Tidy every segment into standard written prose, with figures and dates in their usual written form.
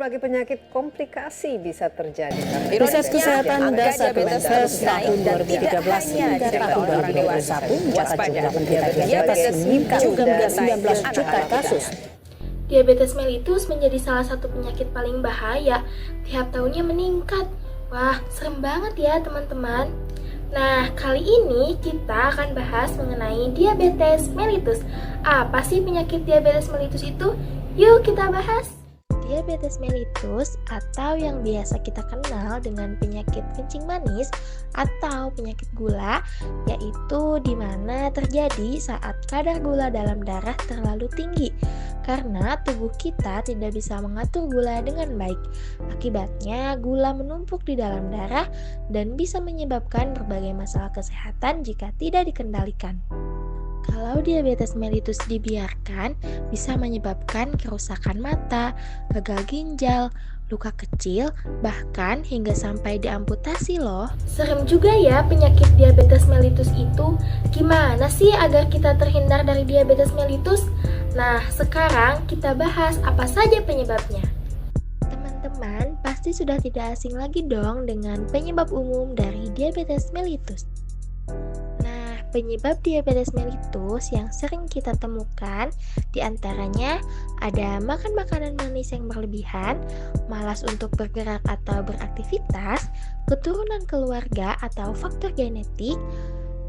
berbagai penyakit komplikasi bisa terjadi. Riset Kesehatan dasar Kemenkes tahun 2013 hingga tahun 2021 mencatat jumlah penderita diabetes meningkat hingga 19 juta kasus. Diabetes mellitus menjadi salah satu penyakit paling bahaya, tiap tahunnya meningkat. Wah, serem banget ya teman-teman. Nah, kali ini kita akan bahas mengenai diabetes mellitus. Apa sih penyakit diabetes mellitus itu? Yuk kita bahas. Diabetes mellitus atau yang biasa kita kenal dengan penyakit kencing manis atau penyakit gula, yaitu di mana terjadi saat kadar gula dalam darah terlalu tinggi karena tubuh kita tidak bisa mengatur gula dengan baik. Akibatnya gula menumpuk di dalam darah dan bisa menyebabkan berbagai masalah kesehatan jika tidak dikendalikan. Kalau diabetes mellitus dibiarkan, bisa menyebabkan kerusakan mata, gagal ginjal, luka kecil, bahkan hingga sampai diamputasi loh. Serem juga ya penyakit diabetes mellitus itu. Gimana sih agar kita terhindar dari diabetes mellitus? Nah, sekarang kita bahas apa saja penyebabnya. Teman-teman pasti sudah tidak asing lagi dong dengan penyebab umum dari diabetes mellitus. Penyebab diabetes mellitus yang sering kita temukan diantaranya ada makan makanan manis yang berlebihan, malas untuk bergerak atau beraktivitas, keturunan keluarga atau faktor genetik,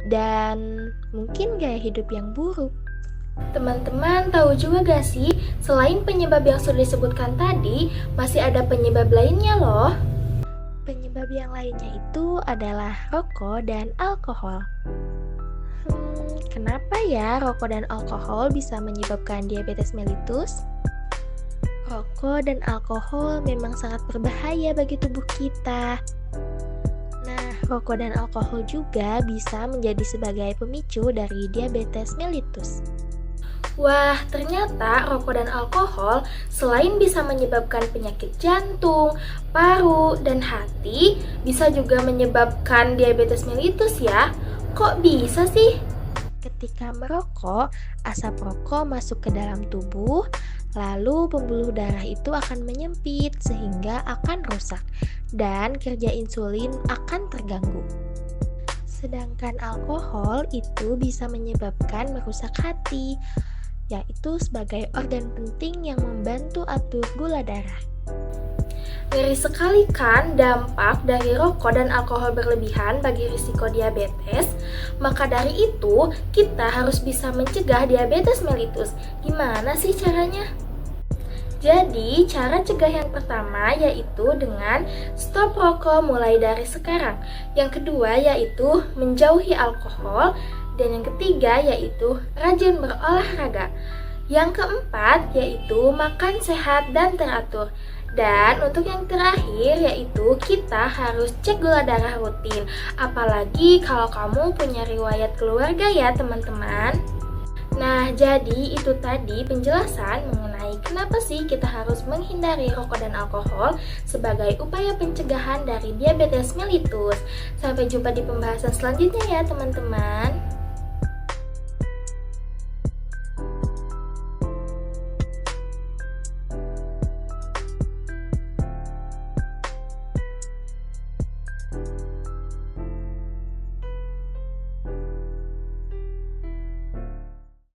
dan mungkin gaya hidup yang buruk. Teman-teman tahu juga gak sih, selain penyebab yang sudah disebutkan tadi, masih ada penyebab lainnya loh. Penyebab yang lainnya itu adalah rokok dan alkohol. Kenapa ya rokok dan alkohol bisa menyebabkan diabetes mellitus? Rokok dan alkohol memang sangat berbahaya bagi tubuh kita. Nah, rokok dan alkohol juga bisa menjadi sebagai pemicu dari diabetes mellitus. Wah, ternyata rokok dan alkohol selain bisa menyebabkan penyakit jantung, paru, dan hati, bisa juga menyebabkan diabetes mellitus ya. Kok bisa sih? Ketika merokok, asap rokok masuk ke dalam tubuh, lalu pembuluh darah itu akan menyempit sehingga akan rusak dan kerja insulin akan terganggu. Sedangkan alkohol itu bisa menyebabkan merusak hati, yaitu sebagai organ penting yang membantu atur gula darah. Ngeri sekali kan dampak dari rokok dan alkohol berlebihan bagi risiko diabetes. Maka dari itu, kita harus bisa mencegah diabetes mellitus. Gimana sih caranya? Jadi, cara cegah yang pertama yaitu dengan stop rokok mulai dari sekarang. Yang kedua yaitu menjauhi alkohol. Dan yang ketiga yaitu rajin berolahraga. Yang keempat yaitu makan sehat dan teratur. Dan untuk yang terakhir yaitu kita harus cek gula darah rutin. Apalagi kalau kamu punya riwayat keluarga ya teman-teman. Nah, jadi itu tadi penjelasan mengenai kenapa sih kita harus menghindari rokok dan alkohol sebagai upaya pencegahan dari diabetes mellitus. Sampai jumpa di pembahasan selanjutnya ya teman-teman.